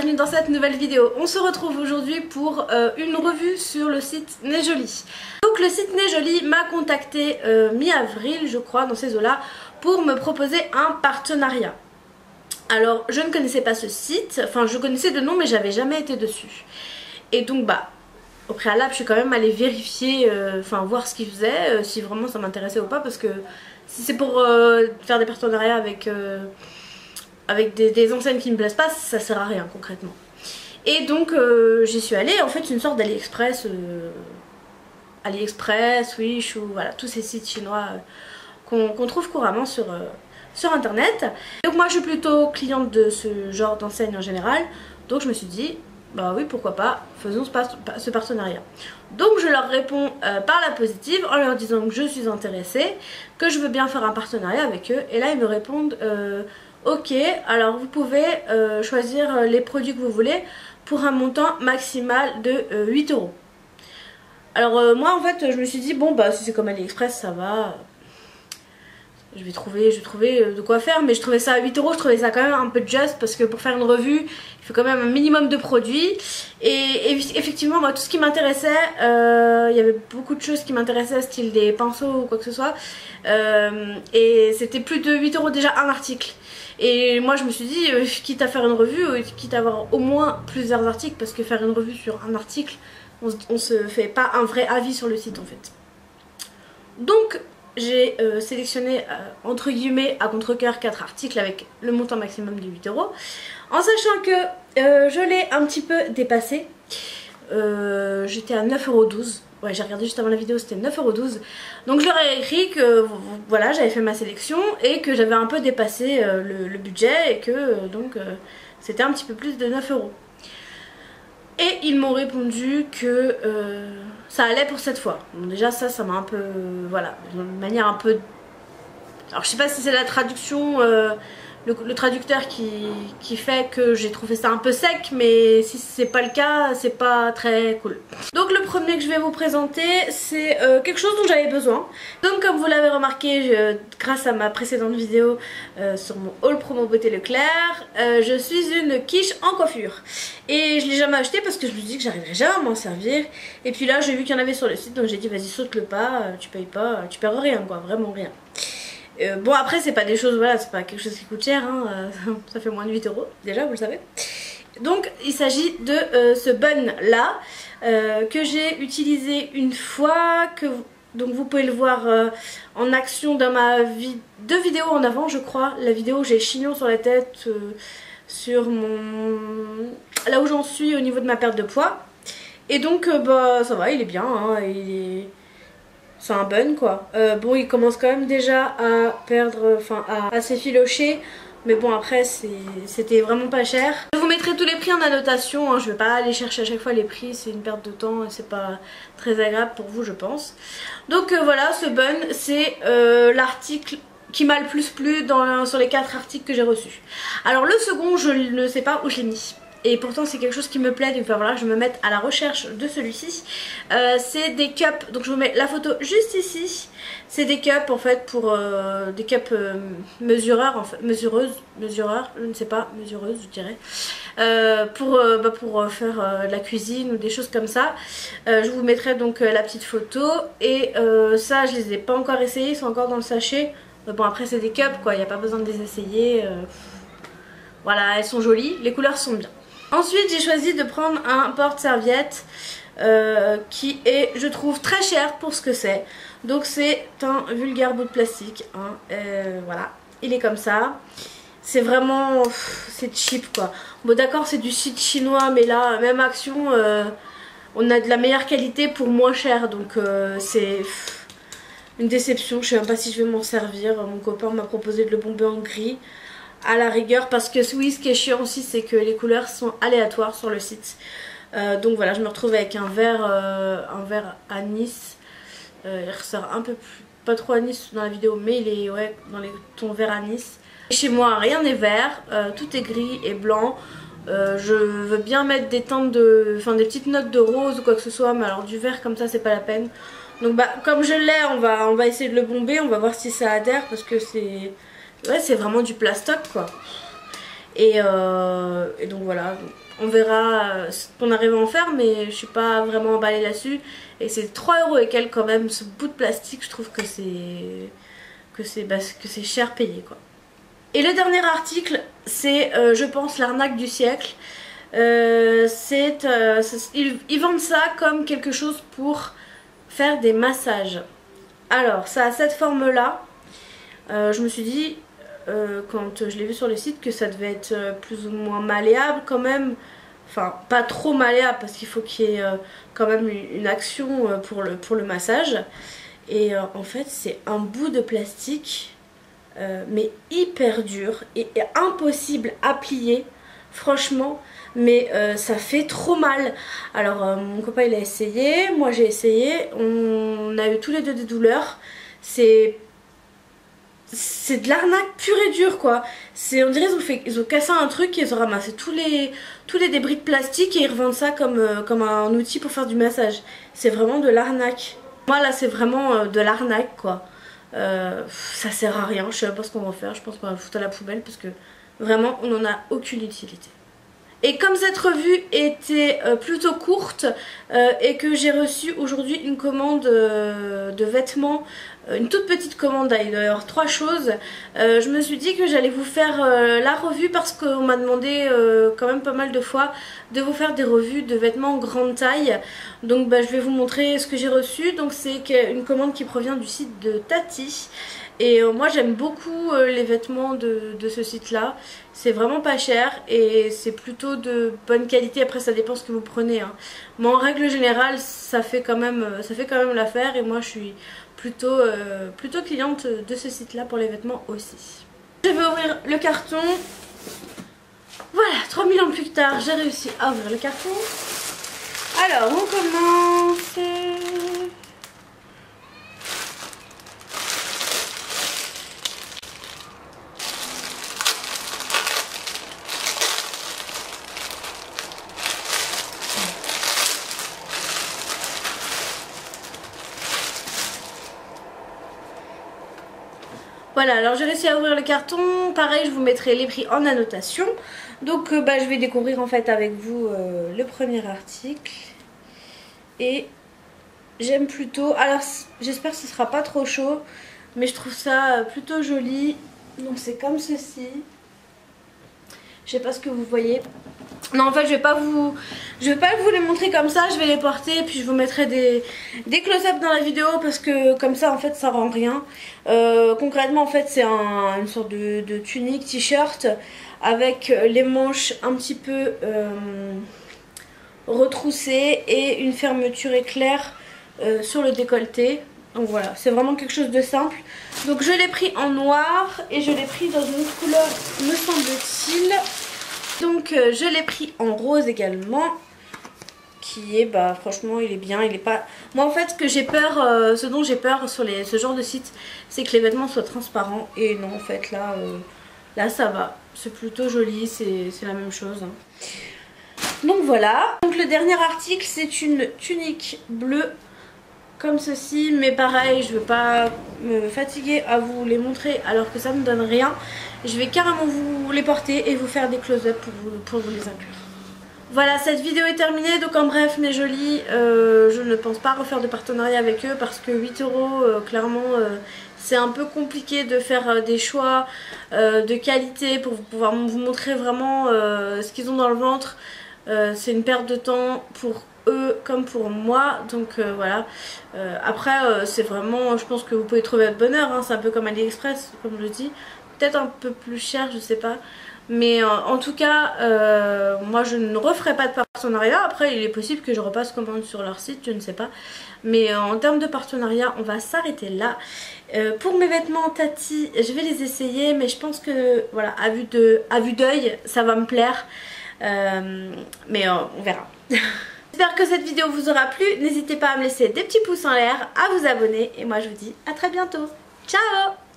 bienvenue dans cette nouvelle vidéo. On se retrouve aujourd'hui pour une revue sur le site Nejoli. Donc le site Nejoli m'a contacté mi-avril je crois, dans ces eaux-là, pour me proposer un partenariat. Alors je ne connaissais pas ce site, enfin je connaissais de nom mais j'avais jamais été dessus. Et donc au préalable je suis quand même allée vérifier, voir ce qu'ils faisaient, si vraiment ça m'intéressait ou pas, parce que si c'est pour faire des partenariats avec des enseignes qui ne me plaisent pas, ça sert à rien concrètement. Et donc j'y suis allée, en fait une sorte d'AliExpress, AliExpress, Wish, ou voilà, tous ces sites chinois qu'on trouve couramment sur internet. Donc moi je suis plutôt cliente de ce genre d'enseigne en général, donc je me suis dit bah oui pourquoi pas, faisons ce partenariat. Donc je leur réponds par la positive en leur disant que je suis intéressée, que je veux bien faire un partenariat avec eux, et là ils me répondent ok, alors vous pouvez choisir les produits que vous voulez pour un montant maximal de 8 €. Alors moi en fait je me suis dit bon bah si c'est comme AliExpress ça va, je vais trouver de quoi faire, mais je trouvais ça à 8 €, je trouvais ça quand même un peu juste, parce que pour faire une revue il faut quand même un minimum de produits. Et effectivement moi tout ce qui m'intéressait, il y avait beaucoup de choses qui m'intéressaient, style des pinceaux ou quoi que ce soit, et c'était plus de 8 € déjà un article. Et moi je me suis dit quitte à faire une revue, quitte à avoir au moins plusieurs articles, parce que faire une revue sur un article, on se fait pas un vrai avis sur le site en fait. Donc j'ai sélectionné entre guillemets à contre-cœur 4 articles avec le montant maximum de 8 €, en sachant que je l'ai un petit peu dépassé. J'étais à 9,12 €. Ouais, j'ai regardé juste avant la vidéo, c'était 9,12 €. Donc je leur ai écrit que voilà, j'avais fait ma sélection et que j'avais un peu dépassé le budget, et que donc c'était un petit peu plus de 9 €. Et ils m'ont répondu que ça allait pour cette fois. Bon, déjà ça m'a un peu, voilà, de manière un peu... Alors je sais pas si c'est la traduction, le traducteur qui fait que j'ai trouvé ça un peu sec, mais si c'est pas le cas, c'est pas très cool. Donc le premier que je vais vous présenter, c'est quelque chose dont j'avais besoin. Donc comme vous l'avez remarqué, grâce à ma précédente vidéo sur mon haul promo beauté Leclerc, je suis une quiche en coiffure. Et je l'ai jamais acheté parce que je me dis que j'arriverai jamais à m'en servir. Et puis là j'ai vu qu'il y en avait sur le site, donc j'ai dit vas-y saute le pas, tu payes pas, tu perds rien quoi, vraiment rien. Bon après c'est pas des choses, voilà, c'est pas quelque chose qui coûte cher, hein, ça fait moins de 8 € déjà, vous le savez. Donc il s'agit de ce bun là que j'ai utilisé une fois, donc vous pouvez le voir en action dans ma deux vidéos en avant je crois. La vidéo où j'ai chignon sur la tête, sur là où j'en suis au niveau de ma perte de poids. Et donc bah ça va, il est bien, hein, c'est un bun quoi. Bon il commence quand même déjà à perdre, à s'effilocher. Mais bon après c'était vraiment pas cher. Je vous mettrai tous les prix en annotation, hein. Je vais pas aller chercher à chaque fois les prix, c'est une perte de temps et c'est pas très agréable pour vous je pense. Donc voilà, ce bun c'est l'article qui m'a le plus plu sur les 4 articles que j'ai reçus. Alors le second je ne sais pas où je l'ai mis. Et pourtant c'est quelque chose qui me plaît, donc il va falloir que je me mette à la recherche de celui-ci. C'est des cups, donc je vous mets la photo juste ici. C'est des cups en fait pour des cups mesureurs, en fait, mesureurs, je ne sais pas, mesureuses je dirais. Pour faire de la cuisine ou des choses comme ça. Je vous mettrai donc la petite photo. Et ça je les ai pas encore essayés, ils sont encore dans le sachet. Bon après c'est des cups quoi, il n'y a pas besoin de les essayer. Voilà, elles sont jolies, les couleurs sont bien. Ensuite j'ai choisi de prendre un porte-serviette qui est je trouve très cher pour ce que c'est. Donc c'est un vulgaire bout de plastique, hein. Voilà, il est comme ça. C'est vraiment, c'est cheap quoi. Bon d'accord c'est du site chinois, mais là même action, on a de la meilleure qualité pour moins cher. Donc c'est une déception, je sais même pas si je vais m'en servir. Mon copain m'a proposé de le bomber en gris à la rigueur, parce que oui, ce qui est chiant aussi c'est que les couleurs sont aléatoires sur le site. Donc voilà, je me retrouve avec un vert anis. Il ressort un peu plus, pas trop anis dans la vidéo, mais il est ouais, dans les tons vert anis. Chez moi rien n'est vert, tout est gris et blanc. Je veux bien mettre des teintes des petites notes de rose ou quoi que ce soit, mais alors du vert comme ça c'est pas la peine. Donc bah comme je l'ai, on va essayer de le bomber, on va voir si ça adhère, parce que c'est... Ouais, c'est vraiment du plastoc quoi. Et donc voilà, on verra ce qu'on arrive à en faire, mais je suis pas vraiment emballée là-dessus. Et c'est 3 € et quelques quand même, ce bout de plastique, je trouve que c'est cher payé quoi. Et le dernier article, c'est je pense l'arnaque du siècle. Ils vendent ça comme quelque chose pour faire des massages. Alors ça a cette forme là. Je me suis dit quand je l'ai vu sur le site que ça devait être plus ou moins malléable quand même. Enfin pas trop malléable parce qu'il faut qu'il y ait quand même une action pour le massage. Et en fait c'est un bout de plastique mais hyper dur et impossible à plier franchement. Mais ça fait trop mal. Alors mon copain il a essayé, moi j'ai essayé, on a eu tous les deux des douleurs. C'est de l'arnaque pure et dure quoi. On dirait ils ont cassé un truc et ils ont ramassé tous les débris de plastique et ils revendent ça comme un outil pour faire du massage. C'est vraiment de l'arnaque. Moi là c'est vraiment de l'arnaque quoi. Ça sert à rien, je sais pas ce qu'on va en faire, je pense qu'on va foutre à la poubelle parce que vraiment on n'en a aucune utilité. Et comme cette revue était plutôt courte et que j'ai reçu aujourd'hui une commande de vêtements, une toute petite commande d'ailleurs, 3 choses, je me suis dit que j'allais vous faire la revue parce qu'on m'a demandé quand même pas mal de fois de vous faire des revues de vêtements grande taille. Donc je vais vous montrer ce que j'ai reçu. Donc c'est une commande qui provient du site de Tati. Et moi j'aime beaucoup les vêtements de ce site là. C'est vraiment pas cher et c'est plutôt de bonne qualité. Après ça dépend ce que vous prenez hein. Mais en règle générale ça fait quand même l'affaire. Et moi je suis plutôt cliente de ce site là pour les vêtements aussi. Je vais ouvrir le carton. Voilà, 3000 ans plus tard j'ai réussi à ouvrir le carton. Alors on commence. Voilà, alors j'ai réussi à ouvrir le carton. Pareil, je vous mettrai les prix en annotation. Donc je vais découvrir en fait avec vous le premier article. Et j'aime plutôt... Alors j'espère que ce sera pas trop chaud, mais je trouve ça plutôt joli. Donc c'est comme ceci. Je sais pas ce que vous voyez. Non en fait je vais pas vous les montrer comme ça, je vais les porter et puis je vous mettrai des close-up dans la vidéo parce que comme ça en fait ça rend rien. Concrètement en fait c'est une sorte de tunique t-shirt avec les manches un petit peu retroussées et une fermeture éclair sur le décolleté. Donc voilà, c'est vraiment quelque chose de simple. Donc je l'ai pris en noir et je l'ai pris dans une autre couleur me semble-t-il. Donc je l'ai pris en rose également, qui est franchement il est bien, il est pas... Moi en fait ce dont j'ai peur sur ce genre de site, c'est que les vêtements soient transparents et non en fait là ça va, c'est plutôt joli, c'est la même chose hein. Donc voilà, donc le dernier article c'est une tunique bleue comme ceci, mais pareil je veux pas me fatiguer à vous les montrer alors que ça me donne rien. Je vais carrément vous les porter et vous faire des close-up pour vous les inclure. Voilà, cette vidéo est terminée. Donc en bref mes jolis, je ne pense pas refaire de partenariat avec eux parce que 8 €, clairement c'est un peu compliqué de faire des choix de qualité pour pouvoir vous montrer vraiment ce qu'ils ont dans le ventre. C'est une perte de temps pour eux comme pour moi, donc voilà. Après c'est vraiment, je pense que vous pouvez trouver votre bonheur hein. C'est un peu comme AliExpress comme je dis, peut-être un peu plus cher je sais pas, mais en tout cas moi je ne referai pas de partenariat. Après il est possible que je repasse commande sur leur site, je ne sais pas, mais en termes de partenariat on va s'arrêter là. Pour mes vêtements Tati je vais les essayer, mais je pense que voilà, à vue d'œil ça va me plaire, mais on verra. J'espère que cette vidéo vous aura plu, n'hésitez pas à me laisser des petits pouces en l'air, à vous abonner et moi je vous dis à très bientôt. Ciao!